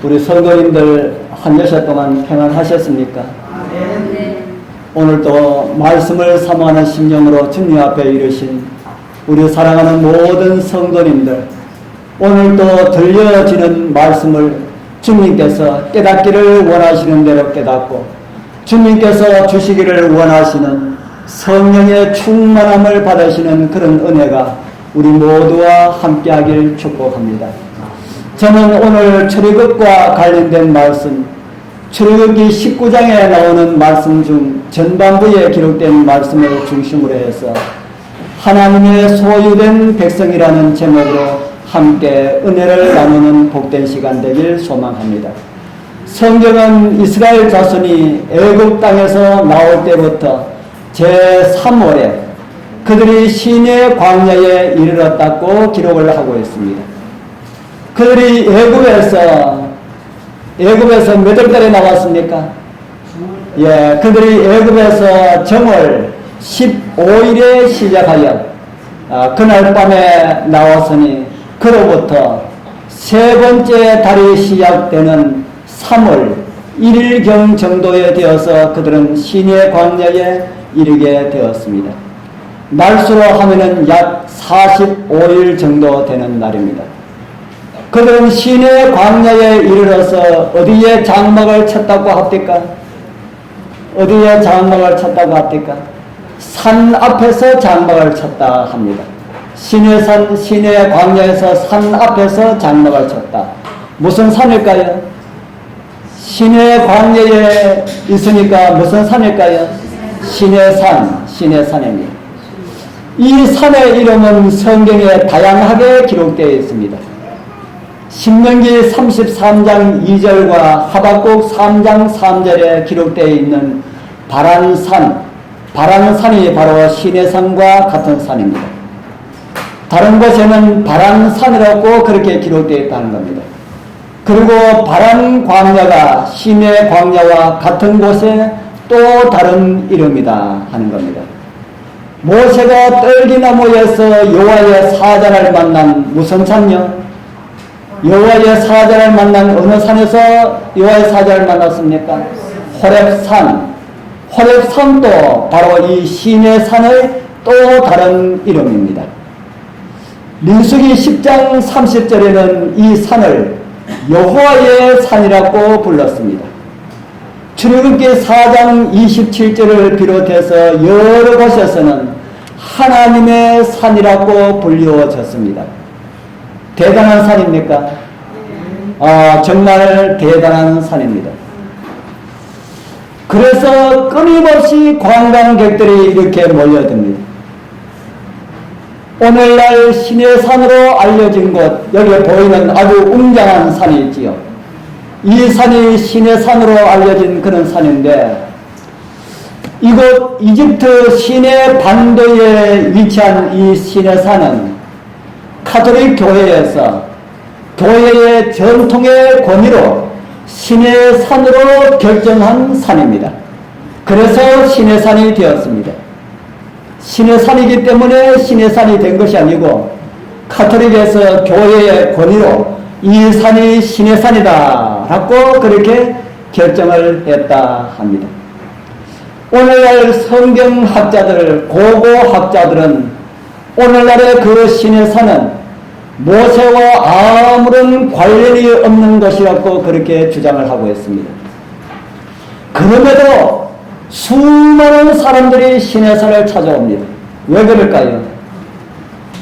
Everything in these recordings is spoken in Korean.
우리 성도님들 한 여섯 동안 평안하셨습니까? 네. 오늘도 말씀을 사모하는 심령으로 주님 앞에 이르신 우리 사랑하는 모든 성도님들, 오늘도 들려지는 말씀을 주님께서 깨닫기를 원하시는 대로 깨닫고 주님께서 주시기를 원하시는 성령의 충만함을 받으시는 그런 은혜가 우리 모두와 함께하길 축복합니다. 저는 오늘 출애굽과 관련된 말씀, 출애굽기 19장에 나오는 말씀 중 전반부에 기록된 말씀을 중심으로 해서 하나님의 소유된 백성이라는 제목으로 함께 은혜를 나누는 복된 시간 되길 소망합니다. 성경은 이스라엘 자손이 애굽 땅에서 나올 때부터 제3월에 그들이 시내 광야에 이르렀다고 기록을 하고 있습니다. 그들이 애굽에서 몇 월 달에 나왔습니까? 예, 그들이 애굽에서 정월 15일에 시작하여 그날 밤에 나왔으니 그로부터 세 번째 달이 시작되는 3월 1일경 정도에 되어서 그들은 시내 광야에 이르게 되었습니다. 날수로 하면은 약 45일 정도 되는 날입니다. 그들은 시내 광야에 이르러서 어디에 장막을 쳤다고 합니까? 어디에 장막을 쳤다고 합니까? 산 앞에서 장막을 쳤다 합니다. 시내 광야에서 산 앞에서 장막을 쳤다. 무슨 산일까요? 시내 광야에 있으니까 무슨 산일까요? 시내산입니다. 이 산의 이름은 성경에 다양하게 기록되어 있습니다. 신명기 33장 2절과 하박국 3장 3절에 기록되어 있는 바란산이 바로 시내산과 같은 산입니다. 다른 곳에는 바란산이라고 그렇게 되어 있다는 겁니다. 그리고 바란 광야가 시내 광야와 같은 곳에 또 다른 이름이다 하는 겁니다. 모세가 떨기나무에서 여호와의 사자를 만난 무슨 산요? 여호와의 사자를 만난 어느 산에서 여호와의 사자를 만났습니까? 호렙산도 바로 이 시내산의 또 다른 이름입니다. 민수기 10장 30절에는 이 산을 여호와의 산이라고 불렀습니다. 출애굽기 4장 27절을 비롯해서 여러 곳에서는 하나님의 산이라고 불리워졌습니다. 대단한 산입니까? 정말 대단한 산입니다. 그래서 끊임없이 관광객들이 이렇게 몰려듭니다. 오늘날 시내산으로 알려진 곳, 여기 보이는 아주 웅장한 산이 있지요. 이 산이 시내산으로 알려진 그런 산인데, 이곳 이집트 시내 반도에 위치한 이 시내산은 가톨릭 교회에서 교회의 전통의 권위로 시내산으로 결정한 산입니다. 그래서 시내산이 되었습니다. 시내산이기 때문에 시내산이 된 것이 아니고 가톨릭에서 교회의 권위로 이 산이 시내산이다 라고 그렇게 결정을 했다 합니다. 오늘날 성경학자들, 고고학자들은 오늘날의 그 시내산은 모세와 아무런 관련이 없는 것이라고 그렇게 주장을 하고 있습니다. 그럼에도 수많은 사람들이 시내산을 찾아옵니다. 왜 그럴까요?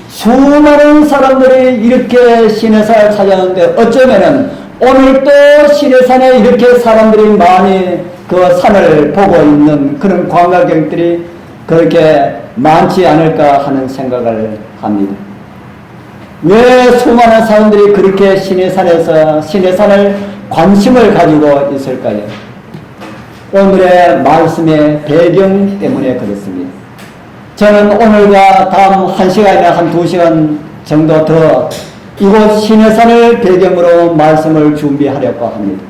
수많은 사람들이 이렇게 시내산을 찾아오는데 어쩌면은 오늘 또 시내산에 이렇게 사람들이 많이 그 산을 보고 있는 그런 관광객들이 그렇게 많지 않을까 하는 생각을 합니다. 왜 수많은 사람들이 그렇게 시내산을 관심을 가지고 있을까요? 오늘의 말씀의 배경 때문에 그렇습니다. 저는 오늘과 다음 1시간이나 한 2시간 정도 더 이곳 시내산을 배경으로 말씀을 준비하려고 합니다.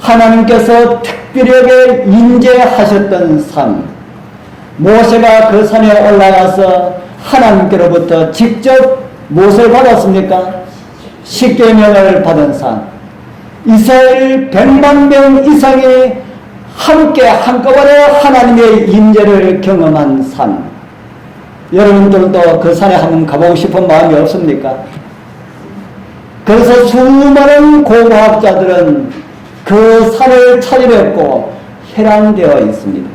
하나님께서 특별하게 인재하셨던 산, 모세가 그 산에 올라가서 하나님께로부터 직접 무엇을 받았습니까? 십계명을 받은 산. 이스라엘 100만 명 이상이 함께 한꺼번에 하나님의 임재를 경험한 산. 여러분들도 그 산에 한번 가보고 싶은 마음이 없습니까? 그래서 수많은 고고학자들은 그 산을 찾아뵙고 해랑되어 있습니다.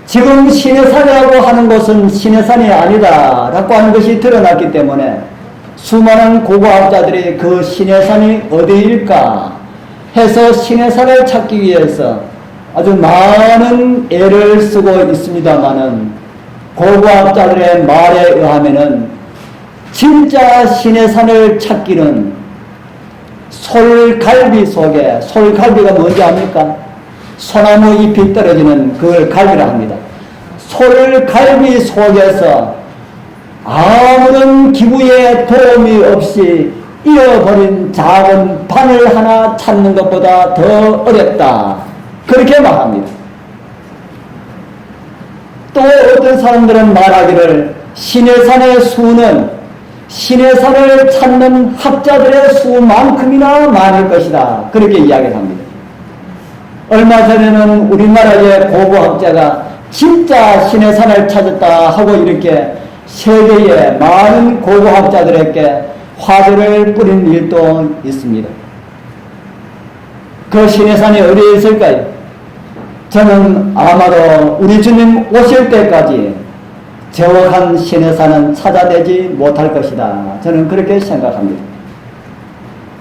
지금 시내산이라고 하는 곳은 시내산이 아니다 라고 하는 것이 드러났기 때문에 수많은 고고학자들이 그 시내산이 어디일까 해서 시내산을 찾기 위해서 아주 많은 애를 쓰고 있습니다마는 고고학자들의 말에 의하면은 진짜 시내산을 찾기는 솔갈비 속에, 솔갈비가 뭔지 압니까? 소나무 잎이 떨어지는 그걸 갈비라 합니다. 솔갈비 속에서 아무런 기부의 도움이 없이 잃어버린 작은 바늘 하나 찾는 것보다 더 어렵다. 그렇게 말합니다. 또 어떤 사람들은 말하기를 시내산의 수는 시내산을 찾는 학자들의 수만큼이나 많을 것이다. 그렇게 이야기를 합니다. 얼마 전에는 우리나라의 고고학자가 진짜 시내산을 찾았다 하고 이렇게 세계의 많은 고고학자들에게 화제를 뿌린 일도 있습니다. 그 시내산이 어디에 있을까요? 저는 아마도 우리 주님 오실 때까지 정확한 시내산은 찾아내지 못할 것이다. 저는 그렇게 생각합니다.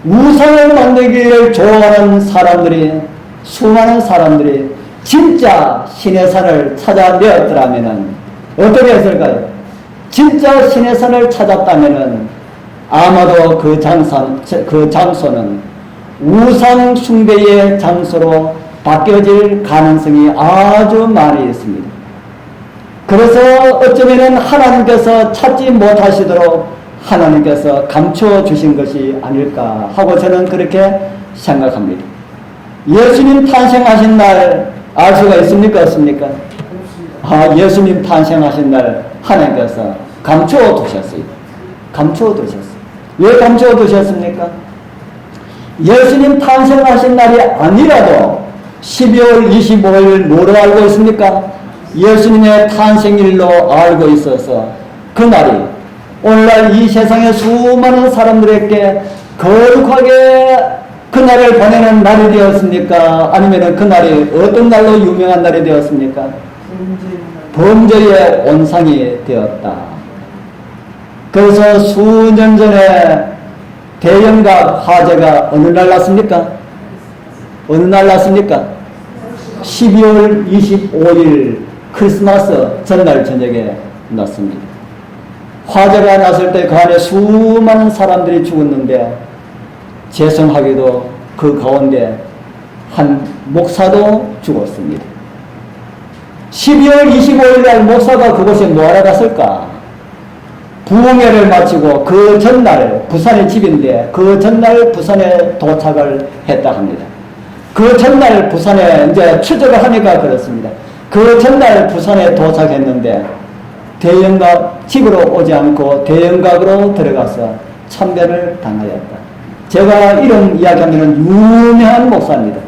우상을 만들기를 좋아하는 사람들이, 수많은 사람들이 진짜 시내산을 찾아내었더라면 어떻게 했을까요? 진짜 시내산을 찾았다면 아마도 그 장소는 우상 숭배의 장소로 바뀌어질 가능성이 아주 많이 있습니다. 그래서 어쩌면 하나님께서 찾지 못하시도록 하나님께서 감추어 주신 것이 아닐까 하고 저는 그렇게 생각합니다. 예수님 탄생하신 날 알 수가 있습니까? 없습니까? 예수님 탄생하신 날 하나님께서 감추어 두셨어요. 감추어 두셨어요. 왜 감추어 두셨습니까? 예수님 탄생하신 날이 아니라도 12월 25일 뭐로 알고 있습니까? 예수님의 탄생일로 알고 있어서 그 날이 오늘날 이 세상의 수많은 사람들에게 거룩하게 그날을 보내는 날이 되었습니까? 아니면 그날이 어떤 날로 유명한 날이 되었습니까? 범죄의 온상이 되었다. 그래서 수년 전에 대영각 화재가 어느 날 났습니까? 어느 날 났습니까? 12월 25일 크리스마스 전날 저녁에 났습니다. 화재가 났을 때 그 안에 수많은 사람들이 죽었는데 죄송하게도 그 가운데 한 목사도 죽었습니다. 12월 25일 날 목사가 그곳에 뭐하러 갔을까? 부흥회를 마치고 그 전날, 부산의 집인데 그 전날 부산에 도착을 했다 합니다. 그 전날 부산에 이제 추적을 하니까 그렇습니다. 그 전날 부산에 도착했는데 대영각 집으로 오지 않고 대영각으로 들어가서 참배를 당하였다. 제가 이런 이야기하면 유명한 목사입니다.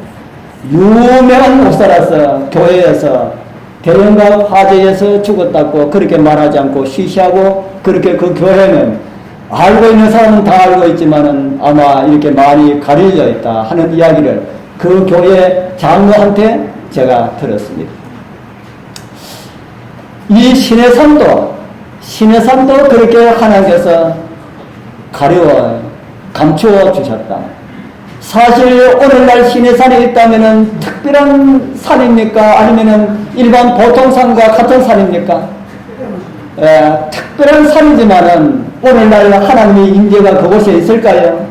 유명한 목사라서 교회에서 대영각 화재에서 죽었다고 그렇게 말하지 않고 쉬쉬하고 그렇게 그 교회는 알고 있는 사람은 다 알고 있지만은 아마 이렇게 많이 가려져 있다 하는 이야기를 그 교회 장로한테 제가 들었습니다. 이 시내산도 그렇게 하나님께서 감추어 주셨다. 사실 오늘날 시내산이 있다면은 특별한 산입니까? 아니면은 일반 보통 산과 같은 산입니까? 특별한 산이지만은 오늘날 하나님의 임재가 그곳에 있을까요?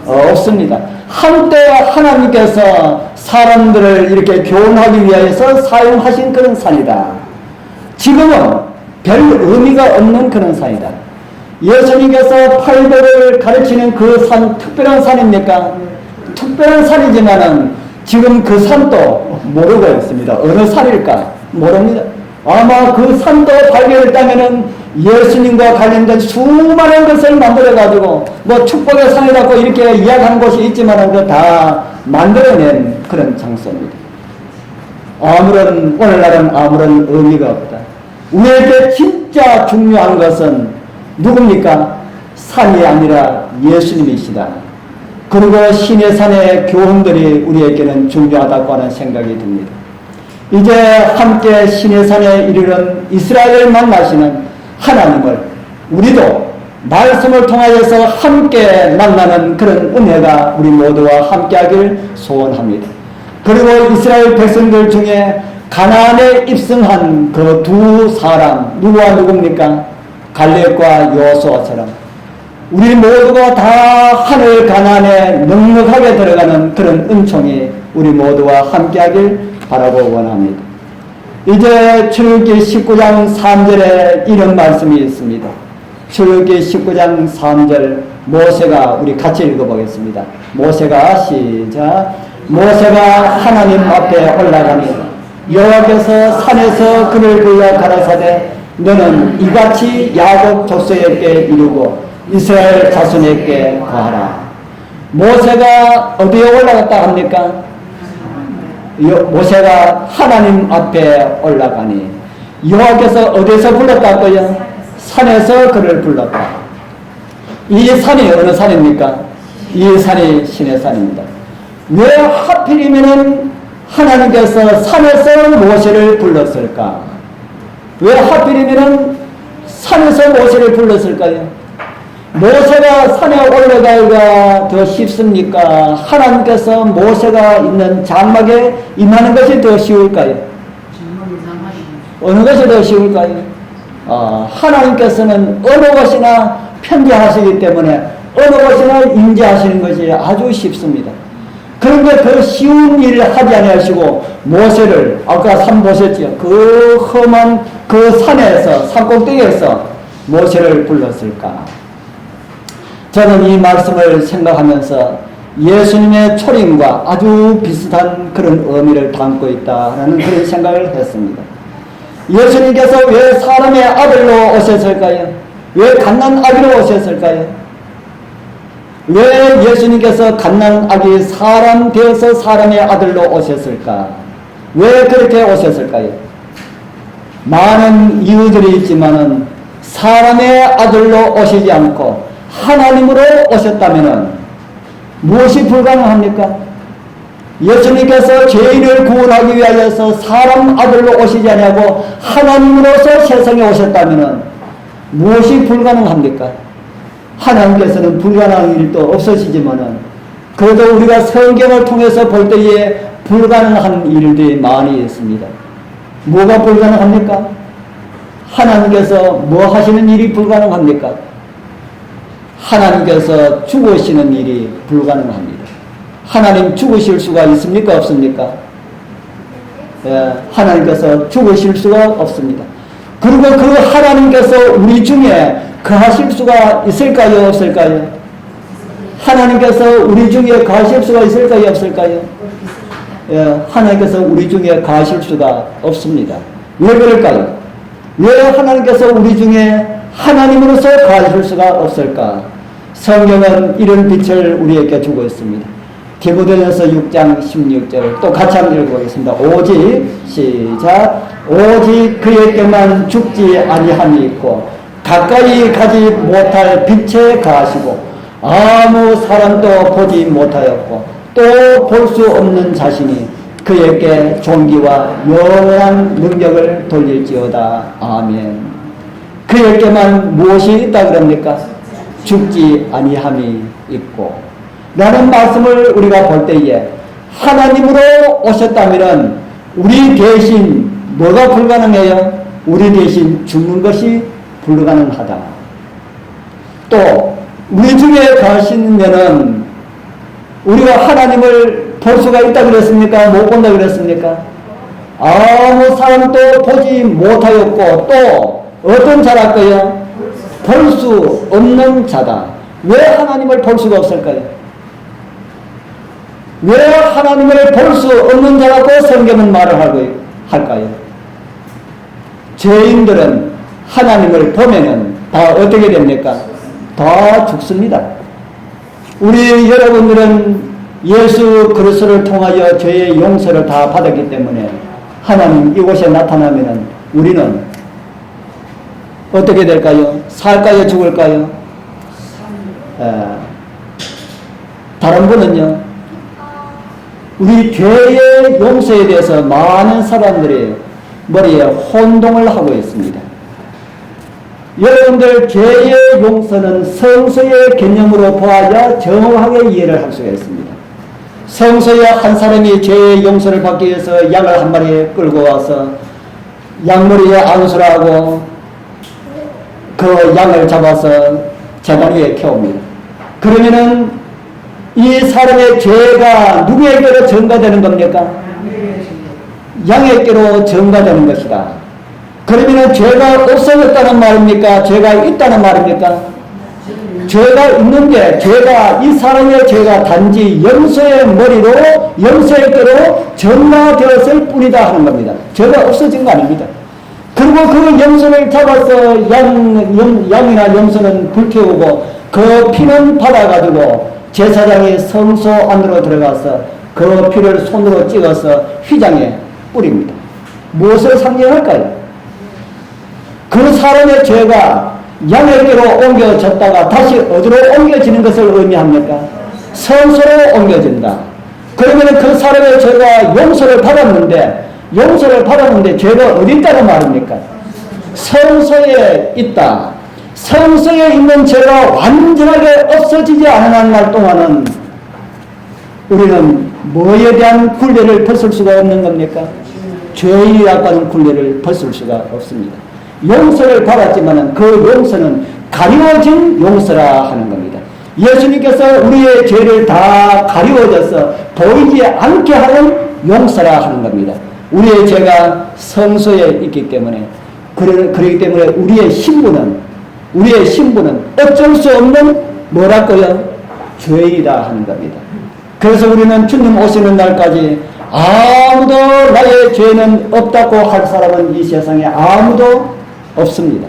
없습니다. 한때 하나님께서 사람들을 이렇게 교훈하기 위해서 사용하신 그런 산이다. 지금은 별 의미가 없는 그런 산이다. 예수님께서 팔복을 가르치는 그 산 특별한 산입니까? 특별한 산이지만은 지금 그 산도 모르고 있습니다. 어느 산일까? 모릅니다. 아마 그 산도 발견했다면은 예수님과 관련된 수많은 것을 만들어가지고 뭐 축복의 상이라고 이렇게 이야기하는 곳이 있지만 그거 다 만들어낸 그런 장소입니다. 오늘날은 아무런 의미가 없다. 우리에게 진짜 중요한 것은 누굽니까? 산이 아니라 예수님이시다. 그리고 신의 산의 교훈들이 우리에게는 중요하다고 하는 생각이 듭니다. 이제 함께 신의 산에 이르는 이스라엘을 만나시는 하나님을 우리도 말씀을 통하여서 함께 만나는 그런 은혜가 우리 모두와 함께하길 소원합니다. 그리고 이스라엘 백성들 중에 가나안에 입성한 그 두 사람 누구와 누굽니까? 갈렙과 여호수아처럼 우리 모두가 다 하늘 가나안에 넉넉하게 들어가는 그런 은총이 우리 모두와 함께하길 바라고 원합니다. 이제 출애굽기 19장 3절에 이런 말씀이 있습니다. 출애굽기 19장 3절 모세가 우리 같이 읽어보겠습니다. 모세가 시작. 모세가 하나님 앞에 올라가니 여호와께서 산에서 그를 불러 가라사대 너는 이같이 야곱 족속에게 이르고 이스라엘 자손에게 거하라. 모세가 어디에 올라갔다 합니까? 모세가 하나님 앞에 올라가니 여호와께서 어디서 불렀다고요? 산에서 그를 불렀다. 이 산이 어느 산입니까? 이 산이 신의 산입니다. 왜 하필이면 하나님께서 산에서 모세를 불렀을까? 왜 하필이면 산에서 모세를 불렀을까요? 모세가 산에 올라가기가 더 쉽습니까? 하나님께서 모세가 있는 장막에 임하는 것이 더 쉬울까요? 어느 것이 더 쉬울까요? 하나님께서는 어느 것이나 편지하시기 때문에 어느 것이나 임재하시는 것이 아주 쉽습니다. 그런데 그 쉬운 일을 하지 아니하시고 모세를 아까 산 보셨죠? 그 험한 그 산에서 산꼭대기에서 모세를 불렀을까? 저는 이 말씀을 생각하면서 예수님의 초림과 아주 비슷한 그런 의미를 담고 있다는 그런 생각을 했습니다. 예수님께서 왜 사람의 아들로 오셨을까요? 왜 갓난아기로 오셨을까요? 왜 예수님께서 갓난아기 사람 되어서 사람의 아들로 오셨을까? 왜 그렇게 오셨을까요? 많은 이유들이 있지만은 사람의 아들로 오시지 않고 하나님으로 오셨다면은 무엇이 불가능합니까? 예수님께서 죄인을 구원하기 위하여서 사람 아들로 오시지 아니하고 하나님으로서 세상에 오셨다면은 무엇이 불가능합니까? 하나님께서는 불가능한 일도 없으시지만은 그래도 우리가 성경을 통해서 볼 때에 불가능한 일들이 많이 있습니다. 뭐가 불가능합니까? 하나님께서 뭐 하시는 일이 불가능합니까? 하나님께서 죽으시는 일이 불가능합니다. 하나님 죽으실 수가 있습니까? 없습니까? 예, 하나님께서 죽으실 수가 없습니다. 그리고 그 하나님께서 우리 중에 거하실 수가 있을까요? 없을까요? 하나님께서 우리 중에 거하실 수가 있을까요? 없을까요? 예, 하나님께서 우리 중에 거하실 수가 없습니다. 왜 그럴까요? 왜 하나님께서 우리 중에 하나님으로서 거하실 수가 없을까? 성경은 이런 빛을 우리에게 주고 있습니다. 디모데전서 6장 16절 또 같이 한번 읽어보겠습니다. 오직 시작 오직 그에게만 죽지 아니함이 있고 가까이 가지 못할 빛에 가시고 아무 사람도 보지 못하였고 또 볼 수 없는 자신이 그에게 존귀와 영원한 능력을 돌릴지어다. 아멘. 그에게만 무엇이 있다 그럽니까? 죽지 아니함이 있고 라는 말씀을 우리가 볼 때에 하나님으로 오셨다면 우리 대신 뭐가 불가능해요? 우리 대신 죽는 것이 불가능하다. 또 우리 중에 가시면은 우리가 하나님을 볼 수가 있다 그랬습니까? 못 본다 그랬습니까? 아무 사람도 보지 못하였고 또 어떤 자랄까요? 볼 수 없는 자다. 왜 하나님을 볼 수가 없을까요? 왜 하나님을 볼 수 없는 자라고 성경은 말을 할까요? 죄인들은 하나님을 보면은 다 어떻게 됩니까? 다 죽습니다. 우리 여러분들은 예수 그리스도를 통하여 죄의 용서를 다 받았기 때문에 하나님 이곳에 나타나면은 우리는 어떻게 될까요? 살까요? 죽을까요? 다른 분은요, 우리 죄의 용서에 대해서 많은 사람들이 머리에 혼동을 하고 있습니다. 여러분들, 죄의 용서는 성서의 개념으로 보아야 정확하게 이해를 할 수가 있습니다. 성서에 한 사람이 죄의 용서를 받기 위해서 양을 한 마리 끌고 와서 양머리에 안수라고 그 양을 잡아서 제단 위에 켜옵니다. 그러면은 이 사람의 죄가 누구에게로 전가되는 겁니까? 양에게로 전가되는 것이다. 그러면은 죄가 없어졌다는 말입니까? 죄가 있다는 말입니까? 죄가 있는데 이 사람의 죄가 단지 염소의 머리로 염소에게로 전가되었을 뿐이다 하는 겁니다. 죄가 없어진 거 아닙니다. 그리고 그 염소를 잡아서 양이나 염소는 불태우고 그 피는 받아가지고 제사장이 성소 안으로 들어가서 그 피를 손으로 찍어서 휘장에 뿌립니다. 무엇을 상징할까요? 그 사람의 죄가 양에게로 옮겨졌다가 다시 어디로 옮겨지는 것을 의미합니까? 성소로 옮겨진다. 그러면 그 사람의 죄가 용서를 받았는데 죄가 어디 있다는 말입니까? 성소에 있다. 성소에 있는 죄가 완전하게 없어지지 않은 날 동안은 우리는 뭐에 대한 굴레를 벗을 수가 없는 겁니까? 죄인이라고 하는 굴레를 벗을 수가 없습니다. 용서를 받았지만 그 용서는 가리워진 용서라 하는 겁니다. 예수님께서 우리의 죄를 다 가리워져서 보이지 않게 하는 용서라 하는 겁니다. 우리의 죄가 성소에 있기 때문에 그렇기 때문에 우리의 신분은 어쩔 수 없는 뭐라고요? 죄인이다 하는 겁니다. 그래서 우리는 주님 오시는 날까지 아무도 나의 죄는 없다고 할 사람은 이 세상에 아무도 없습니다.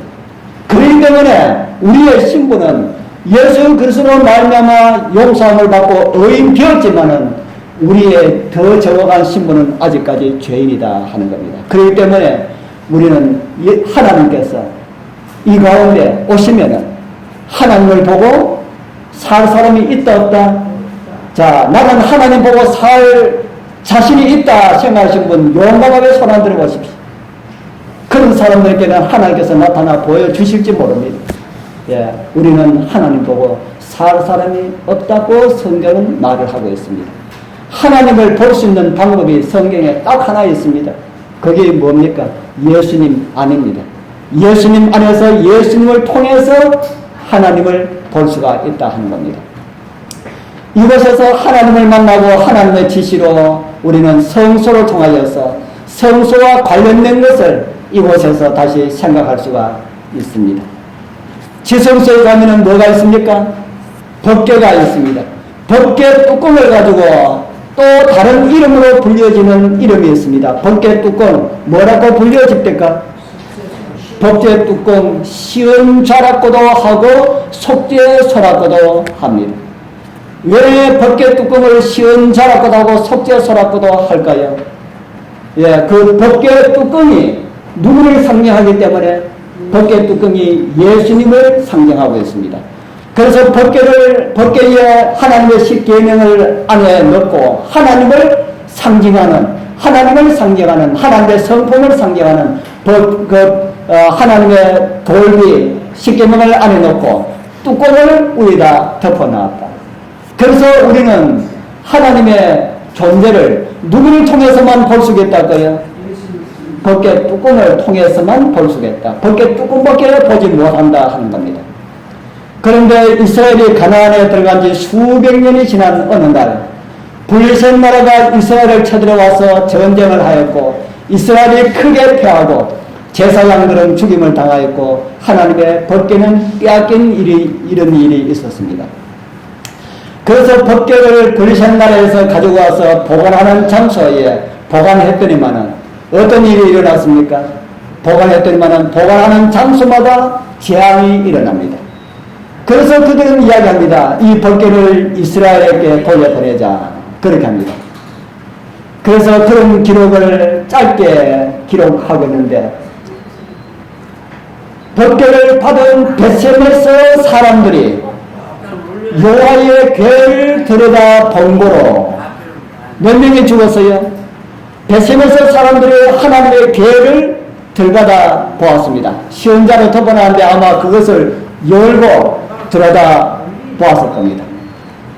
그렇기 때문에 우리의 신분은 예수 그리스도로 말미암아 용서함을 받고 의인 되었지만은 우리의 더 정확한 신분은 아직까지 죄인이다 하는 겁니다. 그렇기 때문에 우리는 하나님께서 이 가운데 오시면은 하나님을 보고 살 사람이 있다 없다? 자, 나는 하나님 보고 살 자신이 있다 생각하시는 분 용감하게 손 안 들어 보십시오. 그런 사람들에게는 하나님께서 나타나 보여주실지 모릅니다. 예, 우리는 하나님 보고 살 사람이 없다고 성경은 말을 하고 있습니다. 하나님을 볼 수 있는 방법이 성경에 딱 하나 있습니다. 그게 뭡니까? 예수님 안입니다. 예수님 안에서 예수님을 통해서 하나님을 볼 수가 있다 하는 겁니다. 이곳에서 하나님을 만나고 하나님의 지시로 우리는 성소를 통하여서 성소와 관련된 것을 이곳에서 다시 생각할 수가 있습니다. 지성소에 가면은 뭐가 있습니까? 법궤가 있습니다. 법궤 뚜껑을 가지고 또 다른 이름으로 불려지는 이름이 있습니다. 법궤 뚜껑 뭐라고 불려집니까? 법궤 뚜껑 시은좌락고도 하고 속죄소락고도 합니다. 왜 법궤 뚜껑을 시은좌락고도 하고 속죄소락고도 할까요? 예, 그 법궤 뚜껑이 누구를 상징하기 때문에 법궤 뚜껑이 예수님을 상징하고 있습니다. 그래서 법궤에 하나님의 십계명을 안에 넣고 하나님의 하나님의 성품을 상징하는 하나님의 돌비 십계명을 안에 넣고 뚜껑을 위에다 덮어놨다. 그래서 우리는 하나님의 존재를 누구를 통해서만 볼 수 있다고요? 법궤 뚜껑을 통해서만 볼 수 있다. 법궤 뚜껑밖에 보지 못한다 하는 겁니다. 그런데 이스라엘이 가나안에 들어간 지 수백 년이 지난 어느 날 블레셋 나라가 이스라엘을 쳐들어와서 전쟁을 하였고 이스라엘이 크게 패하고 제사장들은 죽임을 당하였고 하나님의 법궤는 빼앗긴 이런 일이 있었습니다. 그래서 법궤를 블레셋 나라에서 가지고 와서 보관하는 장소에 보관했더니만은 어떤 일이 일어났습니까? 보관했더니만은 보관하는 장소마다 재앙이 일어납니다. 그래서 그들은 이야기합니다. 이 법궤를 이스라엘에게 돌려보내자. 그렇게 합니다. 그래서 그런 기록을 짧게 기록하고 있는데, 법궤를 받은 벳셈에서 사람들이 여호와의 궤를 들여다 본 거로 몇 명이 죽었어요? 벳셈에서 사람들이 하나님의 궤를 들여다 보았습니다. 시험자로 덮어놨는데 아마 그것을 열고 들여다 보았을 겁니다.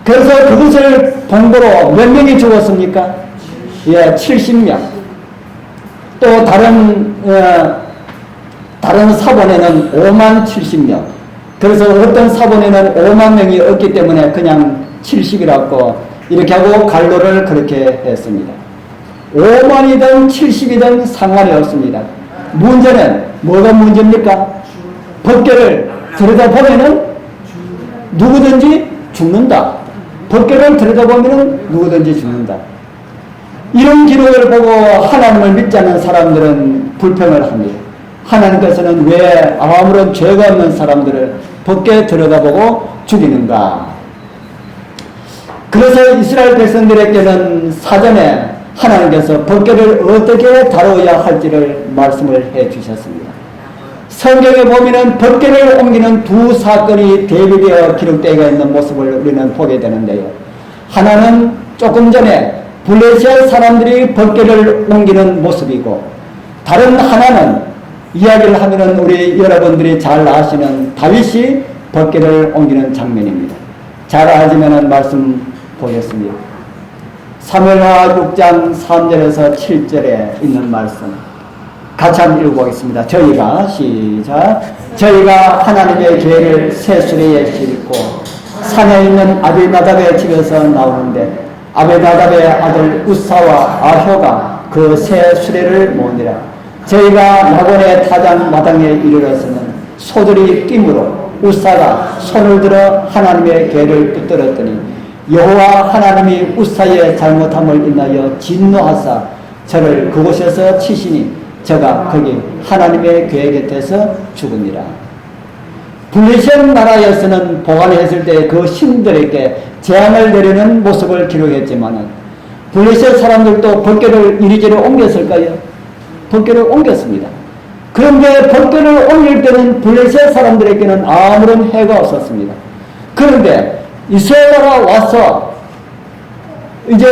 그래서 그것을 본 거로 몇 명이 죽었습니까? 예, 70명. 또 다른 사본에는 5만 70명. 그래서 어떤 사본에는 5만 명이 없기 때문에 그냥 70이라고 이렇게 하고 갈로를 그렇게 했습니다. 5만이든 70이든 상관이 없습니다. 문제는 뭐가 문제입니까? 법궤를 들여다보면은 누구든지 죽는다. 법궤를 들여다보면은 누구든지 죽는다. 이런 기록을 보고 하나님을 믿지 않는 사람들은 불평을 합니다. 하나님께서는 왜 아무런 죄가 없는 사람들을 법궤 들여다보고 죽이는가? 그래서 이스라엘 백성들에게는 사전에 하나님께서 법궤를 어떻게 다루어야 할지를 말씀을 해 주셨습니다. 성경에 보면은 법궤를 옮기는 두 사건이 대비되어 기록되어 있는 모습을 우리는 보게 되는데요. 하나는 조금 전에 블레셋 사람들이 법궤를 옮기는 모습이고, 다른 하나는 이야기를 하면은 우리 여러분들이 잘 아시는 다윗이 법궤를 옮기는 장면입니다. 잘 아시면은 말씀 보겠습니다. 사무엘하 6장 3절에서 7절에 있는 말씀 같이 한번 읽어보겠습니다. 저희가 시작. 저희가 하나님의 궤를 새 수레에 싣고 산에 있는 아비나답의 집에서 나오는데 아비나답의 아들 우사와 아효가 그 새 수레를 모으니라. 저희가 낙원의 타장 마당에 이르러서는 소들이 낌으로 우사가 손을 들어 하나님의 궤를 붙들었더니 여호와 하나님이 우사의 잘못함을 인하여 진노하사 저를 그곳에서 치시니 저가 거기 하나님의 궤 곁에서 죽으니라. 블레셋 나라에서는 보관했을 때 그 신들에게 재앙을 내리는 모습을 기록했지만은 블레셋 사람들도 법궤를 이리저리 옮겼을까요? 법궤를 옮겼습니다. 그런데 법궤를 옮길 때는 블레셋 사람들에게는 아무런 해가 없었습니다. 그런데 이스라엘에 와서 이제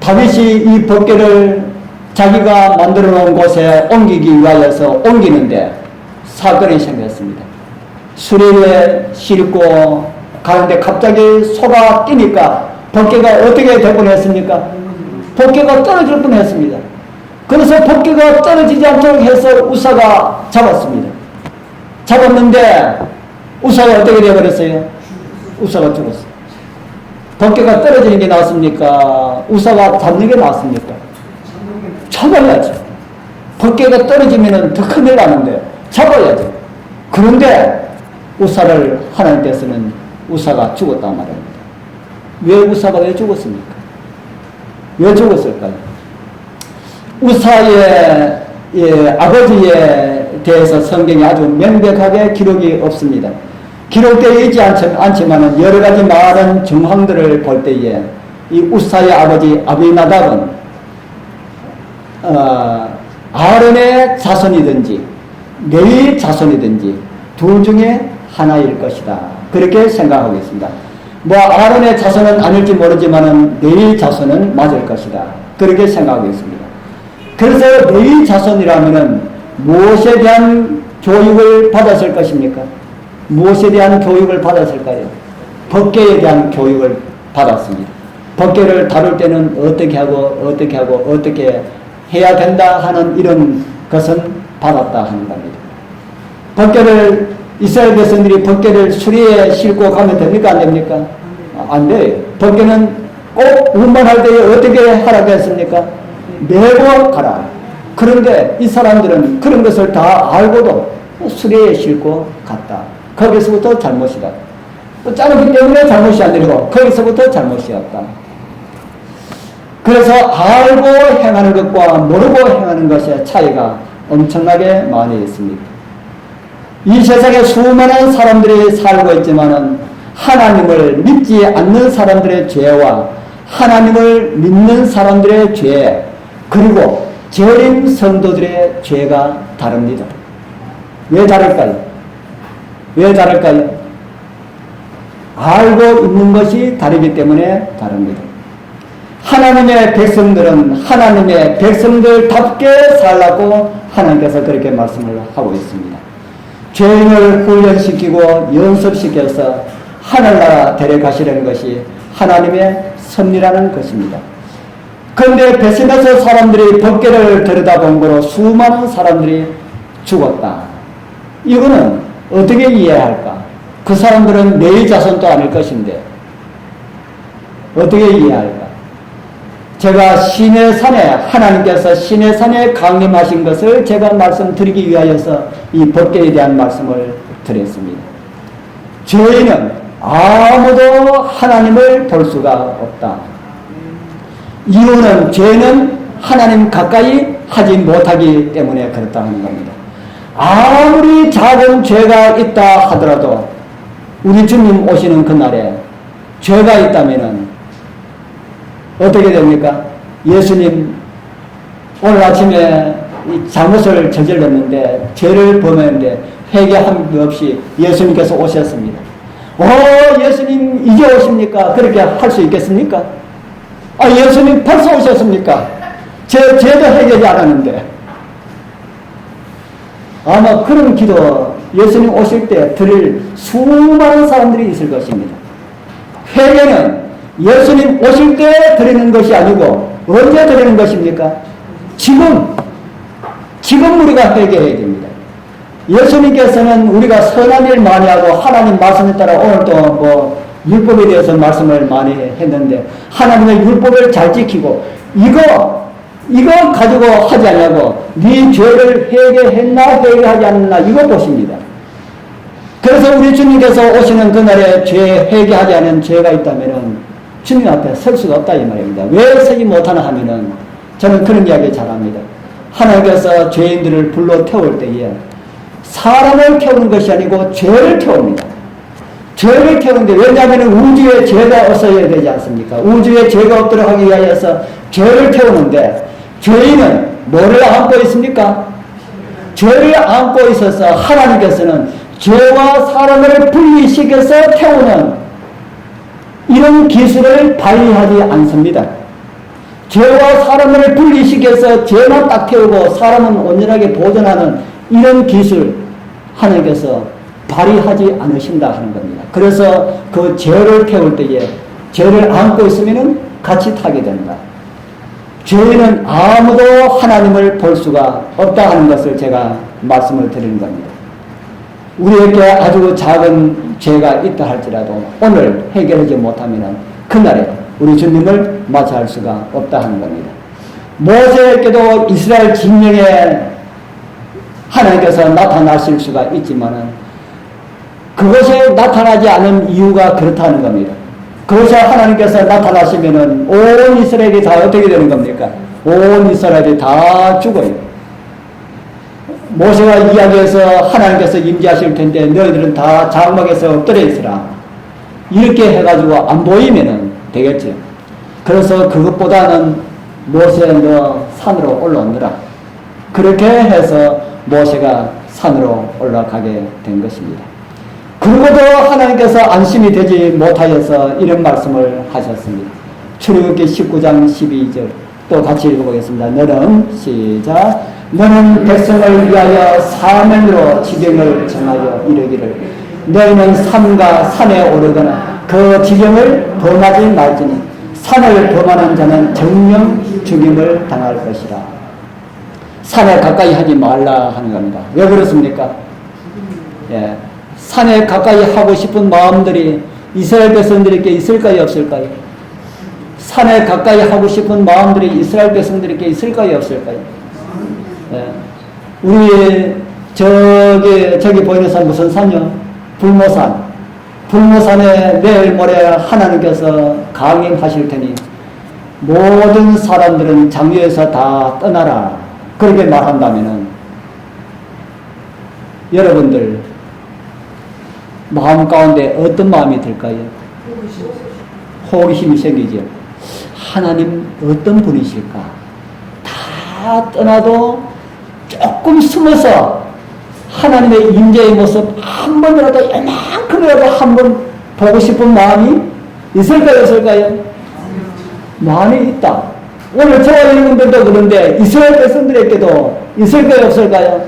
다윗이 이 법궤를 자기가 만들어 놓은 곳에 옮기기 위하여서 옮기는데 사건이 생겼습니다. 수레에 싣고 가는데 갑자기 소가 뛰니까 법궤가 어떻게 될 뻔했습니까? 법궤가 떨어질 뻔했습니다. 그래서 법궤가 떨어지지 않도록 해서 우사가 잡았습니다. 잡았는데 우사가 어떻게 되어버렸어요? 우사가 죽었어요. 법궤가 떨어지는 게 나왔습니까? 우사가 잡는 게 나왔습니까? 잡아야죠. 법궤가 떨어지면 더 큰일 나는데 잡아야죠. 그런데 우사를 하나님께서는 우사가 죽었단 말입니다. 왜 우사가 왜 죽었습니까? 왜 죽었을까요? 우사의 아버지에 대해서 성경이 아주 명백하게 기록이 없습니다. 기록되어 있지 않지만 여러 가지 많은 정황들을 볼 때에 이 우사의 아버지 아비나답은 아론의 자손이든지 레위 자손이든지 둘 중에 하나일 것이다. 그렇게 생각하고 있습니다. 뭐 아론의 자손은 아닐지 모르지만 레위 자손은 맞을 것이다. 그렇게 생각하고 있습니다. 그래서 레위 자손이라면은 무엇에 대한 교육을 받았을 것입니까? 무엇에 대한 교육을 받았을까요? 법궤에 대한 교육을 받았습니다. 법궤를 다룰 때는 어떻게 하고 어떻게 해야 된다 하는 이런 것은 받았다 하는 겁니다. 법궤를 이스라엘 백성들이 법궤를 수리에 싣고 가면 됩니까? 안 됩니까? 안 돼요. 법궤는 꼭 운반할 때 어떻게 하라고 했습니까? 메고 가라. 그런데 이 사람들은 그런 것을 다 알고도 수리에 싣고 갔다. 거기서부터 잘못이다. 짜르기 때문에 잘못이 아니고 거기서부터 잘못이었다. 그래서 알고 행하는 것과 모르고 행하는 것의 차이가 엄청나게 많이 있습니다. 이 세상에 수많은 사람들이 살고 있지만은 하나님을 믿지 않는 사람들의 죄와 하나님을 믿는 사람들의 죄, 그리고 재림 성도들의 죄가 다릅니다. 왜 다를까요? 왜 다를까요? 알고 있는 것이 다르기 때문에 다릅니다. 하나님의 백성들은 하나님의 백성들답게 살라고 하나님께서 그렇게 말씀을 하고 있습니다. 죄인을 훈련시키고 연습시켜서 하늘나라 데려가시려는 것이 하나님의 섭리라는 것입니다. 그런데 베세메서 사람들이 법궤를 들여다본 거로 수많은 사람들이 죽었다. 이거는 어떻게 이해할까? 그 사람들은 내 자손도 아닐 것인데 어떻게 이해할까? 제가 시내산에 하나님께서 시내산에 강림하신 것을 제가 말씀드리기 위하여서 이 법궤에 대한 말씀을 드렸습니다. 죄인은 아무도 하나님을 볼 수가 없다. 이유는 죄는 하나님 가까이 하지 못하기 때문에 그렇다 하는 겁니다. 아무리 작은 죄가 있다 하더라도 우리 주님 오시는 그날에 죄가 있다면은 어떻게 됩니까? 예수님 오늘 아침에 이 잘못을 저질렀는데 죄를 범했는데 회개한 것 없이 예수님께서 오셨습니다. 예수님 이제 오십니까? 그렇게 할 수 있겠습니까? 예수님 벌써 오셨습니까? 죄도 해결하지 않았는데. 아마 그런 기도 예수님 오실 때 드릴 수많은 사람들이 있을 것입니다. 회개는 예수님 오실 때 드리는 것이 아니고 언제 드리는 것입니까? 지금 우리가 회개해야 됩니다. 예수님께서는 우리가 선한 일 많이 하고 하나님 말씀에 따라 오늘 또 율법에 대해서 말씀을 많이 했는데 하나님의 율법을 잘 지키고 이거 가지고 하지 않냐고 네 죄를 회개했나 회개하지 않나 이거 보십니다. 그래서 우리 주님께서 오시는 그날에 죄 회개하지 않은 죄가 있다면은 주님 앞에 설 수가 없다 이 말입니다. 왜 서지 못하나 하면은 저는 그런 이야기 잘합니다. 하나님께서 죄인들을 불러 태울 때에 사람을 태우는 것이 아니고 죄를 태웁니다. 죄를 태우는데 왜냐하면 우주에 죄가 없어야 되지 않습니까? 우주에 죄가 없도록 하기 위하여서 죄를 태우는데 죄인은 뭐를 안고 있습니까? 죄를 안고 있어서 하나님께서는 죄와 사람을 분리시켜서 태우는 이런 기술을 발휘하지 않습니다. 죄와 사람을 분리시켜서 죄만 딱 태우고 사람은 온전하게 보존하는 이런 기술 하나님께서 발휘하지 않으신다 하는 겁니다. 그래서 그 죄를 태울 때에 죄를 안고 있으면 같이 타게 된다. 죄인은 아무도 하나님을 볼 수가 없다 하는 것을 제가 말씀을 드리는 겁니다. 우리에게 아주 작은 죄가 있다 할지라도 오늘 해결하지 못하면 그날에 우리 주님을 맞이할 수가 없다 하는 겁니다. 모세에게도 이스라엘 진영에 하나님께서 나타나실 수가 있지만은 그것이 나타나지 않은 이유가 그렇다는 겁니다. 그것이 하나님께서 나타나시면은 온 이스라엘이 다 어떻게 되는 겁니까? 온 이스라엘이 다 죽어요. 모세가 이야기해서 하나님께서 임재하실 텐데 너희들은 다 장막에서 엎드려 있으라. 이렇게 해가지고 안 보이면은 되겠죠. 그래서 그것보다는 모세 너 산으로 올라오느라. 그렇게 해서 모세가 산으로 올라가게 된 것입니다. 그러고도 하나님께서 안심이 되지 못하여서 이런 말씀을 하셨습니다. 출애굽기 19장 12절 또 같이 읽어보겠습니다. 너는 시작 너는 백성을 위하여 사명으로 지경을 정하여 이르기를 너희는 산과 산에 오르거나 그 지경을 범하지 말지니 산을 범하는 자는 정령 죽임을 당할 것이라. 산에 가까이 하지 말라 하는 겁니다. 왜 그렇습니까? 예. 산에 가까이 하고 싶은 마음들이 이스라엘 백성들에게 있을까요? 없을까요? 산에 가까이 하고 싶은 마음들이 이스라엘 백성들에게 있을까요? 없을까요? 예. 우리 저기 보이는 산 무슨 산이요? 불모산. 불모산에 내일 모레 하나님께서 강림하실 테니 모든 사람들은 장유에서 다 떠나라. 그렇게 말한다면은 여러분들 마음 가운데 어떤 마음이 들까요? 호기심이 생기죠. 하나님 어떤 분이실까? 다 떠나도 조금 숨어서 하나님의 임재의 모습 한 번이라도 이만큼이라도 한 번 보고 싶은 마음이 있을까요? 없을까요? 많이 있다. 오늘 저와 여러분들도 그런데 이스라엘 백성들에게도 있을까요? 없을까요?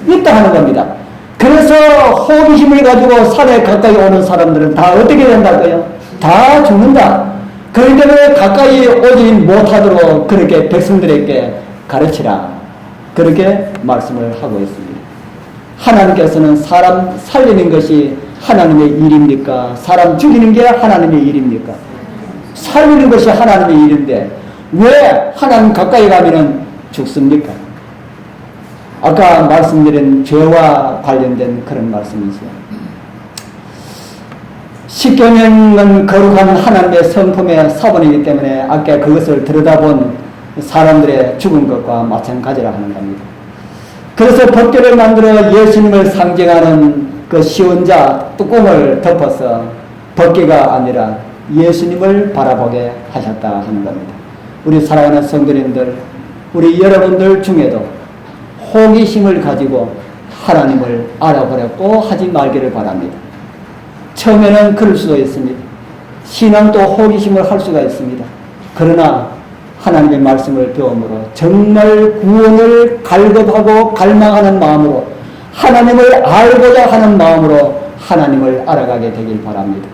있다 하는 겁니다. 그래서 호기심을 가지고 산에 가까이 오는 사람들은 다 어떻게 된다고요? 다 죽는다. 그렇기 때문에 가까이 오지 못하도록 그렇게 백성들에게 가르치라. 그렇게 말씀을 하고 있습니다. 하나님께서는 사람 살리는 것이 하나님의 일입니까? 사람 죽이는 게 하나님의 일입니까? 살리는 것이 하나님의 일인데 왜 하나님 가까이 가면은 죽습니까? 아까 말씀드린 죄와 관련된 그런 말씀이죠. 십계명은 거룩한 하나님의 성품의 사본이기 때문에 아까 그것을 들여다본 사람들의 죽은 것과 마찬가지라 하는 겁니다. 그래서 법궤를 만들어 예수님을 상징하는 그 시원자 뚜껑을 덮어서 법궤가 아니라 예수님을 바라보게 하셨다 하는 겁니다. 우리 사랑하는 성도님들, 우리 여러분들 중에도 호기심을 가지고 하나님을 알아보려고 하지 말기를 바랍니다. 처음에는 그럴 수도 있습니다. 신앙도 호기심을 할 수가 있습니다. 그러나 하나님의 말씀을 배움으로 정말 구원을 갈급하고 갈망하는 마음으로 하나님을 알고자 하는 마음으로 하나님을 알아가게 되길 바랍니다.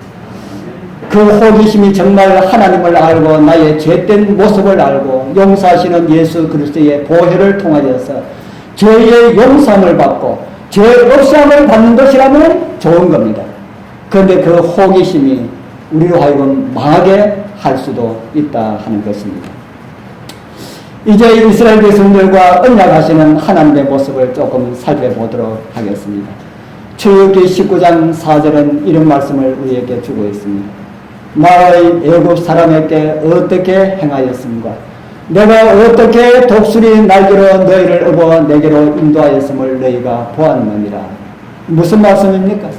그 호기심이 정말 하나님을 알고 나의 죄된 모습을 알고 용서하시는 예수 그리스도의 보혈을 통하여서 죄의 용서함을 받고 죄 없이함을 받는 것이라면 좋은 겁니다. 그런데 그 호기심이 우리로 하여금 망하게 할 수도 있다 하는 것입니다. 이제 이스라엘 백성들과 언약하시는 하나님의 모습을 조금 살펴보도록 하겠습니다. 출애굽기 19장 4절은 이런 말씀을 우리에게 주고 있습니다. 나의 애굽 사람에게 어떻게 행하였습니까? 내가 어떻게 독수리 날개로 너희를 업어 내게로 인도하였음을 너희가 보았느니라. 무슨 말씀입니까?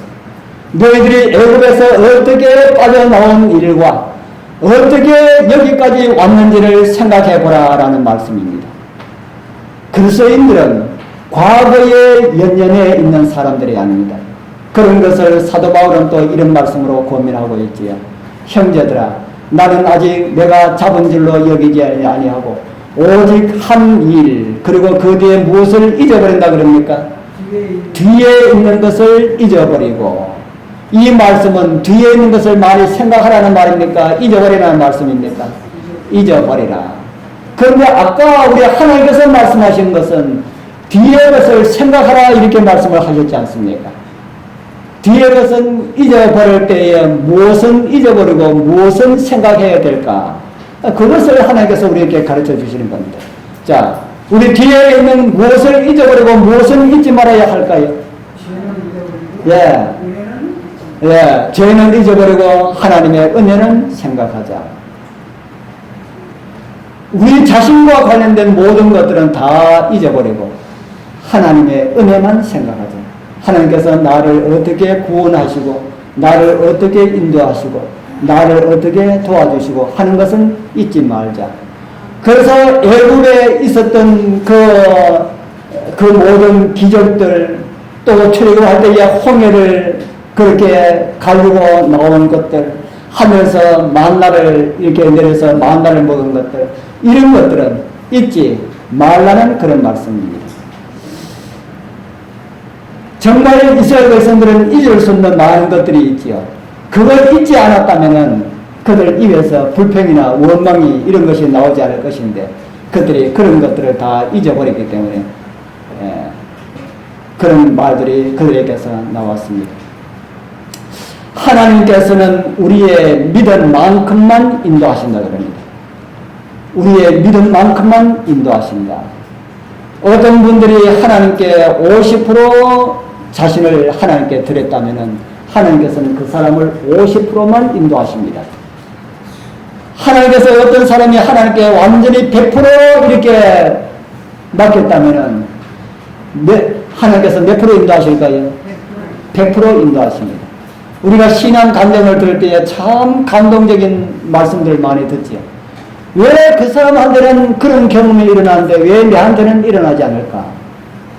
너희들이 애굽에서 어떻게 빠져나온 일과 어떻게 여기까지 왔는지를 생각해보라 라는 말씀입니다. 그리스도인들은 과거의 연연에 있는 사람들이 아닙니다. 그런 것을 사도 바울은 또 이런 말씀으로 고민하고 있지요. 형제들아, 나는 아직 내가 잡은 줄로 여기지 아니하고 오직 한 일, 그리고 그 뒤에 무엇을 잊어버린다 그럽니까? 뒤에 있는 것을 잊어버리고. 이 말씀은 뒤에 있는 것을 많이 생각하라는 말입니까? 잊어버리라는 말씀입니까? 잊어버리라. 그런데 아까 우리 하나님께서 말씀하신 것은 뒤에 것을 생각하라 이렇게 말씀을 하셨지 않습니까? 뒤에 것은 잊어버릴 때에 무엇은 잊어버리고 무엇은 생각해야 될까? 그것을 하나님께서 우리에게 가르쳐 주시는 겁니다. 자, 우리 뒤에 있는 무엇을 잊어버리고 무엇은 잊지 말아야 할까요? 예. 예, 죄는 잊어버리고 하나님의 은혜는 생각하자. 우리 자신과 관련된 모든 것들은 다 잊어버리고 하나님의 은혜만 생각하자. 하나님께서 나를 어떻게 구원하시고 나를 어떻게 인도하시고 나를 어떻게 도와주시고 하는 것은 잊지 말자. 그래서 애굽에 있었던 그 모든 기적들, 또 출애굽할 때의 홍해를 그렇게 가지고 나온 것들 하면서 만나를 이렇게 내려서 만나를 먹은 것들, 이런 것들은 잊지 말라는 그런 말씀입니다. 정말 이스라엘 백성들은 잊을 수 없는 많은 것들이 있지요. 그걸 잊지 않았다면은 그들 입에서 불평이나 원망이 이런 것이 나오지 않을 것인데 그들이 그런 것들을 다 잊어버렸기 때문에 그런 말들이 그들에게서 나왔습니다. 하나님께서는 우리의 믿음만큼만 인도하신다 그럽니다. 우리의 믿음만큼만 인도하신다. 어떤 분들이 하나님께 50% 자신을 하나님께 드렸다면은 하나님께서는 그 사람을 50%만 인도하십니다. 하나님께서 어떤 사람이 하나님께 완전히 100% 이렇게 맡겼다면은 하나님께서 몇 프로 인도하실까요? 100% 인도하십니다. 우리가 신앙 간증을 들을 때에 참 감동적인 말씀들을 많이 듣지요. 왜 그 사람한테는 그런 경험이 일어나는데 왜 내한테는 일어나지 않을까?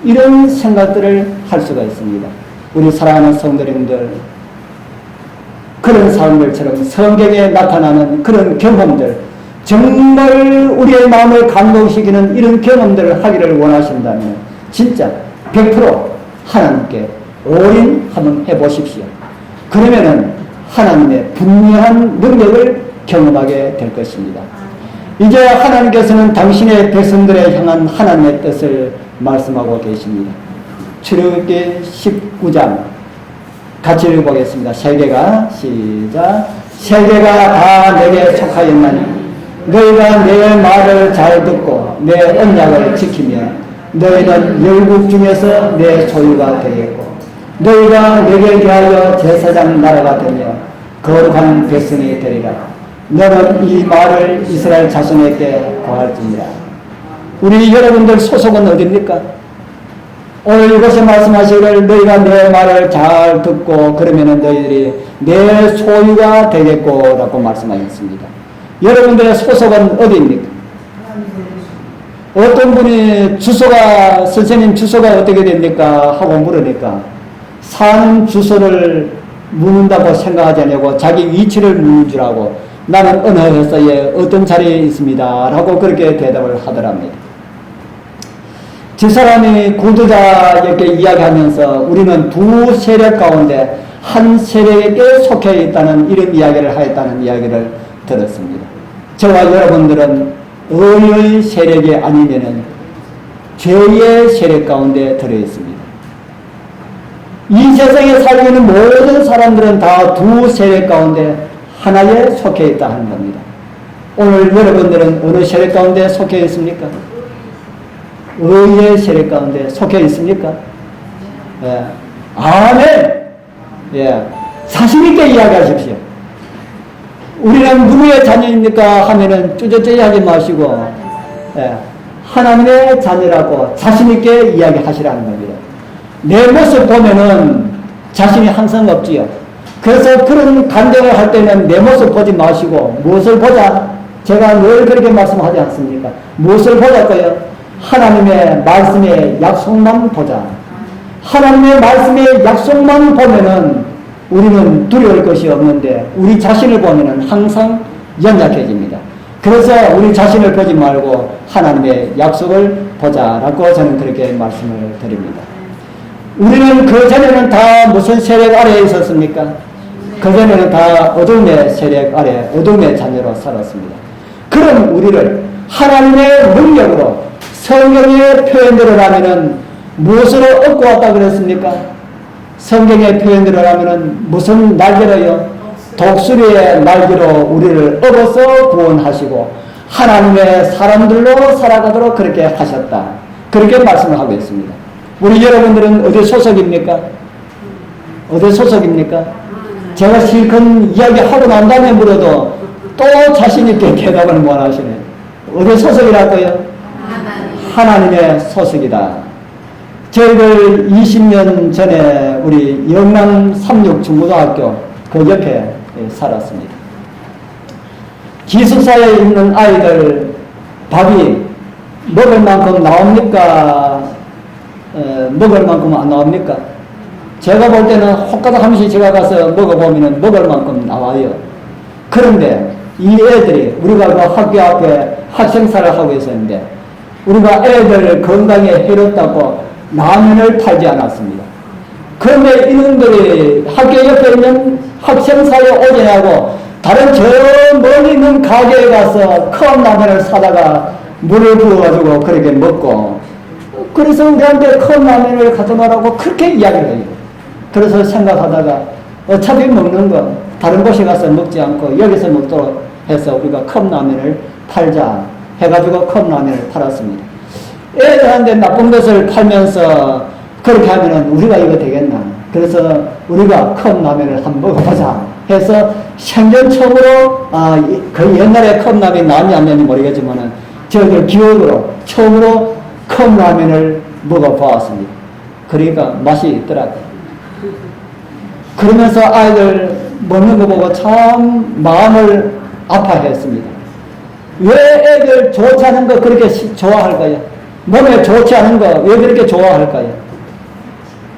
이런 생각들을 할 수가 있습니다. 우리 사랑하는 성도님들, 그런 사람들처럼 성경에 나타나는 그런 경험들, 정말 우리의 마음을 감동시키는 이런 경험들을 하기를 원하신다면 진짜 100% 하나님께 올인 한번 해보십시오. 그러면은 하나님의 분명한 능력을 경험하게 될 것입니다. 이제 하나님께서는 당신의 백성들에 향한 하나님의 뜻을 말씀하고 계십니다. 출애굽기 19장 같이 읽어보겠습니다. 세계가 시작. 세계가 다 내게 속하였나니 너희가 내 말을 잘 듣고 내 언약을 지키면 너희는 열국 중에서 내 소유가 되겠고 너희가 내게 위하여 제사장 나라가 되며 거룩한 백성이 되리라. 너는 이 말을 이스라엘 자손에게 고할지니라. 우리 여러분들 소속은 어디입니까? 오늘 이것에 말씀하시기를 너희가 내 말을 잘 듣고 그러면 너희들이 내 소유가 되겠고 라고 말씀하셨습니다. 여러분들의 소속은 어디입니까? 어떤 분이 주소가 선생님 주소가 어떻게 됩니까? 하고 물으니까 사는 주소를 묻는다고 생각하지 않냐고 자기 위치를 묻는 줄 알고 나는 어느 회사에 어떤 자리에 있습니다 라고 그렇게 대답을 하더랍니다. 집사람이 구두자에게 이야기하면서 우리는 두 세력 가운데 한 세력에게 속해 있다는 이런 이야기를 하였다는 이야기를 들었습니다. 저와 여러분들은 의의 세력이 아니면은 죄의 세력 가운데 들어있습니다. 이 세상에 살고 있는 모든 사람들은 다 두 세력 가운데 하나에 속해 있다 하는 겁니다. 오늘 여러분들은 어느 세력 가운데 속해 있습니까? 의의 세력 가운데 속해 있습니까? 예. 아멘! 예. 자신있게 이야기하십시오. 우리는 누구의 자녀입니까? 하면은 쭈저쭈저 하지 마시고, 예. 하나님의 자녀라고 자신있게 이야기하시라는 겁니다. 내 모습 보면은 자신이 항상 없지요. 그래서 그런 간증을 할 때는 내 모습 보지 마시고, 무엇을 보자? 제가 늘 그렇게 말씀하지 않습니까? 무엇을 보자고요? 하나님의 말씀의 약속만 보자. 하나님의 말씀의 약속만 보면은 우리는 두려울 것이 없는데 우리 자신을 보면은 항상 연약해집니다. 그래서 우리 자신을 보지 말고 하나님의 약속을 보자라고 저는 그렇게 말씀을 드립니다. 우리는 그전에는 다 무슨 세력 아래에 있었습니까? 그전에는 다 어둠의 세력 아래 어둠의 자녀로 살았습니다. 그럼 우리를 하나님의 능력으로 성경의 표현대로 하면은 무엇으로 얻고 왔다 그랬습니까? 성경의 표현대로 하면은 무슨 날개로요? 독수리의 날개로 우리를 업어서 구원하시고 하나님의 사람들로 살아가도록 그렇게 하셨다. 그렇게 말씀을 하고 있습니다. 우리 여러분들은 어디 소속입니까? 어디 소속입니까? 제가 실컷 이야기하고 난 다음에 물어도 또 자신있게 대답을 못 하시네. 어디 소속이라고요? 하나님의 소속이다. 저희들 20년 전에 우리 영남 삼육중고등학교 그 옆에 살았습니다. 기숙사에 있는 아이들 밥이 먹을 만큼 나옵니까? 먹을 만큼 안 나옵니까? 제가 볼 때는 혹가닥 한 번씩 제가 가서 먹어보면 먹을 만큼 나와요. 그런데 이 애들이 우리가 그 학교 앞에 학생사를 하고 있었는데 우리가 애들 건강에 해롭다고 라면을 팔지 않았습니다. 그런데 이놈들이 학교 옆에 있는 학생사에 오전하고 다른 저 멀리 있는 가게에 가서 컵라면을 사다가 물을 부어가지고 그렇게 먹고 그래서 우리한테 컵라면을 가져가라고 그렇게 이야기를 해요. 그래서 생각하다가 어차피 먹는 거 다른 곳에 가서 먹지 않고 여기서 먹도록 해서 우리가 컵라면을 팔자 해가지고 컵라면을 팔았습니다. 애들한테 나쁜 것을 팔면서 그렇게 하면은 우리가 이거 되겠나. 그래서 우리가 컵라면을 한번 먹어보자 해서 생전 처음으로 그 옛날에 컵라면이 나왔냐 안 나왔는지 모르겠지만은 저희들 기억으로 처음으로 컵라면을 먹어보았습니다. 그러니까 맛이 있더라고요. 그러면서 아이들 먹는 거 보고 참 마음을 아파했습니다. 왜 애들 좋지 않은 거 그렇게 좋아할까요? 몸에 좋지 않은 거 왜 그렇게 좋아할까요?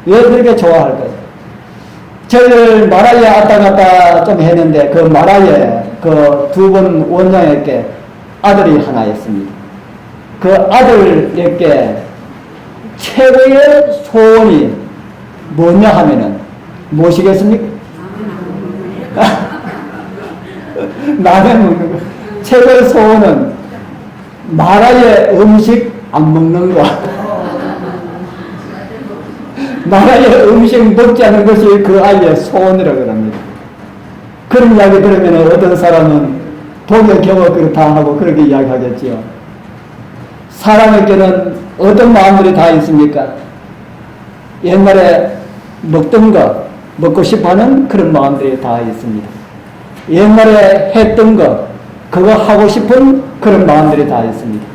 왜 그렇게 좋아할까요? 저희들 마라에 왔다 갔다 좀 했는데 그 마라에 그 두 분 원장에게 아들이 하나 있습니다. 그 아들에게 최고의 소원이 뭐냐 하면은 무엇이겠습니까? 라면 먹는 거. 최고의 소원은 마라의 음식 안 먹는 거. 마라의 음식 먹지 않는 것이 그 아이의 소원이라고 합니다. 그런 이야기 들으면 어떤 사람은 독일 경험 그렇다 하고 그렇게 이야기하겠지요. 사람에게는 어떤 마음들이 다 있습니까? 옛날에 먹던 거, 먹고 싶어하는 그런 마음들이 다 있습니다. 옛날에 했던 거, 그거 하고 싶은 그런 마음들이 다 있습니다.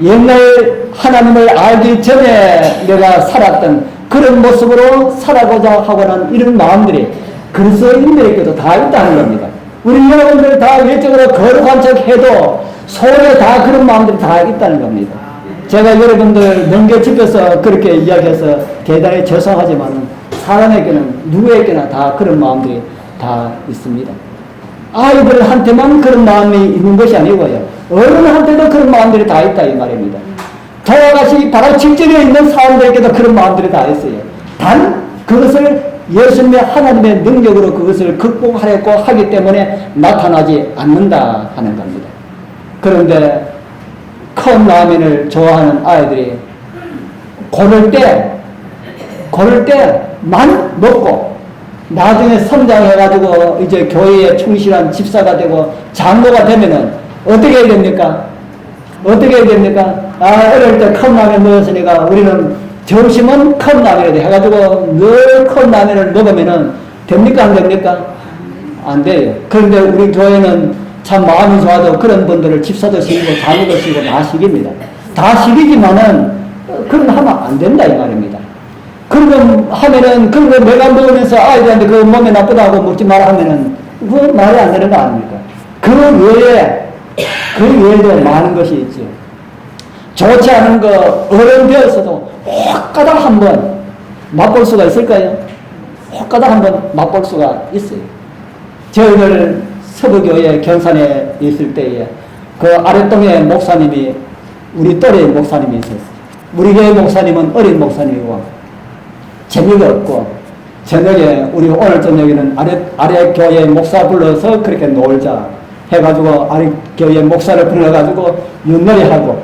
옛날 하나님을 알기 전에 내가 살았던 그런 모습으로 살아보자 하고는 이런 마음들이 그리스도인들에게도 다 있다는 겁니다. 우리 여러분들 다 일적으로 거룩한 척 해도 속에 다 그런 마음들이 다 있다는 겁니다. 제가 여러분들 넘겨짚어서 그렇게 이야기해서 대단히 죄송하지만 사람에게는 누구에게나 다 그런 마음들이 다 있습니다. 아이들한테만 그런 마음이 있는 것이 아니고요. 어른한테도 그런 마음들이 다 있다 이 말입니다. 돌아가시기 바로 직전에 있는 사람들에게도 그런 마음들이 다 있어요. 단 그것을 예수님의 하나님의 능력으로 그것을 극복하려고 하기 때문에 나타나지 않는다 하는 겁니다. 그런데 컵라면을 좋아하는 아이들이 고를 때만 먹고 나중에 성장해가지고 이제 교회에 충실한 집사가 되고 장로가 되면은 어떻게 해야 됩니까? 어떻게 해야 됩니까? 어릴 때 컵라면 먹었으니까 우리는 점심은 컵라면이다 해가지고 늘 컵라면을 먹으면은 됩니까? 안 됩니까? 안 돼요. 그런데 우리 교회는 참 마음이 좋아도 그런 분들을 집사도 시키고 장로도 시키고 다 시킵니다. 다 시키지만은 그런 하면 안 된다 이 말입니다. 그런 거 하면은 그런 거 내가 먹으면서 아이들한테 그 몸에 나쁘다고 먹지 마라 하면은 그거 말이 안 되는 거 아닙니까? 그 외에도 많은 것이 있죠. 좋지 않은 거 어른 되었어도 혹가닥 한번 맛볼 수가 있을까요? 혹가닥 한번 맛볼 수가 있어요. 저희들 서부교회 경산에 있을 때에 그 아랫동에 목사님이 우리 또래 목사님이 있었어요. 우리 교회 목사님은 어린 목사님이고 재미가 없고 저녁에 우리 오늘 저녁에는 아래 교회 목사 불러서 그렇게 놀자 해가지고 아래 교회 목사를 불러가지고 윷놀이하고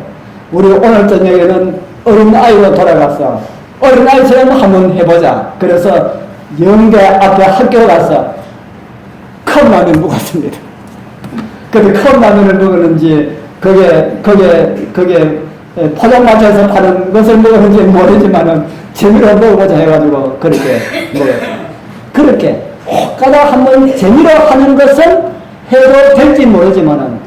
우리 오늘 저녁에는 어린아이로 돌아가서 어린아이처럼 한번 해보자. 그래서 영대 앞에 학교 가서 컵라면 먹었습니다. 근데 컵라면을 먹었는지 그게 포장마차에서 파는 것을 먹었는지 모르지만은 재미로 먹어보자 해가지고 그렇게 먹었어요. 그렇게 혹가다 한번 재미로 하는 것은 해도 될지 모르지만은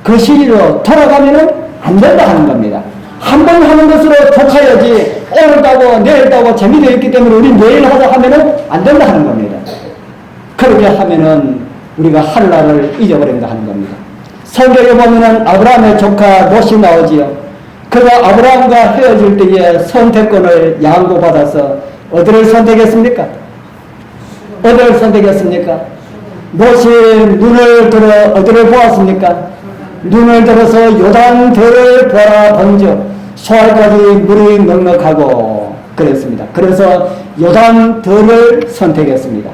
그 시기로 돌아가면은 안 된다 하는 겁니다. 한 번 하는 것으로 독하여지 오늘도 하고 내일도 하고 재미도 있기 때문에 우리 내일 하자 하면은 안 된다 하는 겁니다. 그렇게 하면은 우리가 하늘나라를 잊어버린다 하는 겁니다. 성경에 보면은 아브라함의 조카 롯이 나오지요. 그가 아브라함과 헤어질 때에 선택권을 양보받아서 어디를 선택했습니까? 어디를 선택했습니까? 롯이 눈을 들어 어디를 보았습니까? 눈을 들어서 요단들을 바라본즉 소알까지 물이 넉넉하고 그랬습니다. 그래서 요단들을 선택했습니다.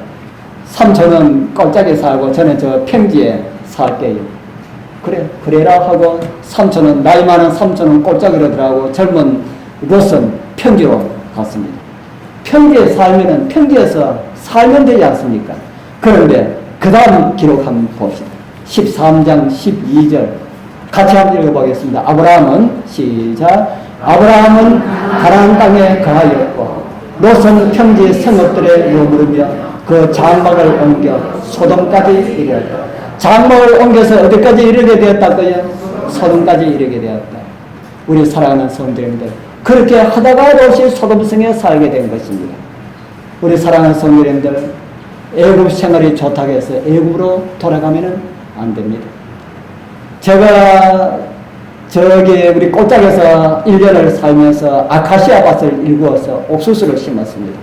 삼촌은 꼴짝에 살고 저는 저 평지에 살게요. 그래라 하고 삼촌은 나이 많은 삼촌은 꼴짝이로 들어가고 젊은 롯은 평지로 갔습니다. 평지에 살면은 평지에서 살면 되지 않습니까? 그런데 그 다음 기록 한번 봅시다. 13장 12절 같이 한번 읽어보겠습니다. 아브라함은 시작 아브라함은 가나안 땅에 거하였고 롯은 평지 성읍들에 머무르며 그 장막을 옮겨 소돔까지 이르렀다. 장막을 옮겨서 어디까지 이르게 되었다고요? 소돔까지 이르게 되었다. 우리 사랑하는 성도님들 그렇게 하다가 다시 소돔성에 살게 된 것입니다. 우리 사랑하는 성도님들, 애굽 생활이 좋다고 해서 애굽으로 돌아가면 안 됩니다. 제가 저기 우리 꽃장에서 1년을 살면서 아카시아 밭을 일구어서 옥수수를 심었습니다.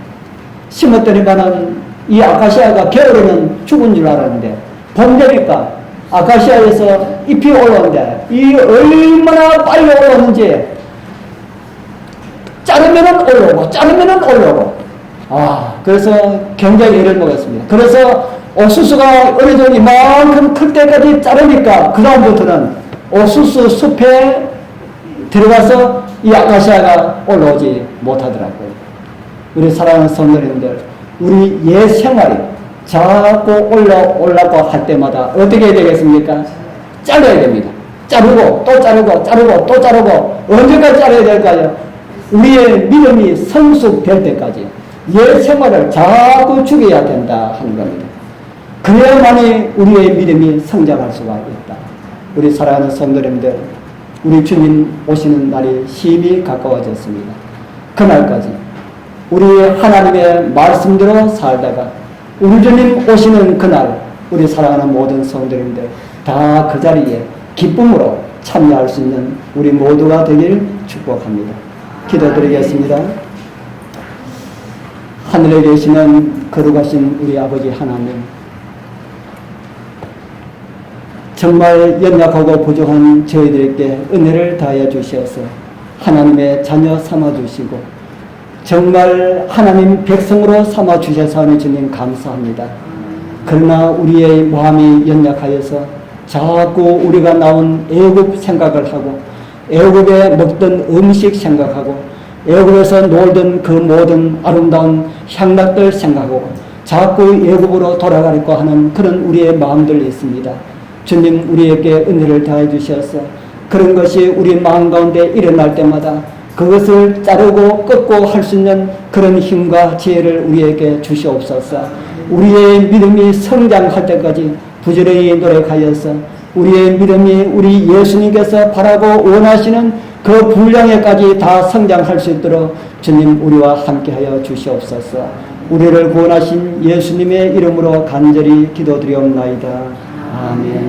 심었더니만은 이 아카시아가 겨울에는 죽은 줄 알았는데 봄 되니까 아카시아에서 잎이 올라오는데 이 얼마나 빨리 올라오는지 자르면은 올라오고 그래서 굉장히 애를 먹었습니다. 그래서 옥수수가 어느 정도 이만큼 클 때까지 자르니까 그 다음부터는 옥수수 숲에 들어가서 이 아카시아가 올라오지 못하더라고요. 우리 사랑하는 성도님들, 우리 옛 생활이 자꾸 올라오려고 할 때마다 어떻게 해야 되겠습니까? 잘라야 됩니다. 자르고 또 자르고 언제까지 자라야 될까요? 우리의 믿음이 성숙될 때까지 옛 생활을 자꾸 죽여야 된다 하는 겁니다. 그래야만이 우리의 믿음이 성장할 수가 있다. 우리 사랑하는 성도님들, 우리 주님 오시는 날이 심히 가까워졌습니다. 그날까지 우리 하나님의 말씀대로 살다가 우리 주님 오시는 그날 우리 사랑하는 모든 성도님들 다 그 자리에 기쁨으로 참여할 수 있는 우리 모두가 되길 축복합니다. 기도드리겠습니다. 하늘에 계시는 거룩하신 우리 아버지 하나님, 정말 연약하고 부족한 저희들에게 은혜를 다하여 주셔서 하나님의 자녀 삼아주시고 정말 하나님 백성으로 삼아주셔서 하는 주님 감사합니다. 그러나 우리의 마음이 연약하여서 자꾸 우리가 나온 애굽 생각을 하고 애굽에 먹던 음식 생각하고 애굽에서 놀던 그 모든 아름다운 향락들 생각하고 자꾸 애굽으로 돌아가려고 하는 그런 우리의 마음들이 있습니다. 주님, 우리에게 은혜를 다해 주셔서 그런 것이 우리 마음 가운데 일어날 때마다 그것을 자르고 꺾고 할 수 있는 그런 힘과 지혜를 우리에게 주시옵소서. 우리의 믿음이 성장할 때까지 부지런히 노력하여서 우리의 믿음이 우리 예수님께서 바라고 원하시는 그 분량에까지 다 성장할 수 있도록 주님 우리와 함께하여 주시옵소서. 우리를 구원하신 예수님의 이름으로 간절히 기도드리옵나이다. 아멘.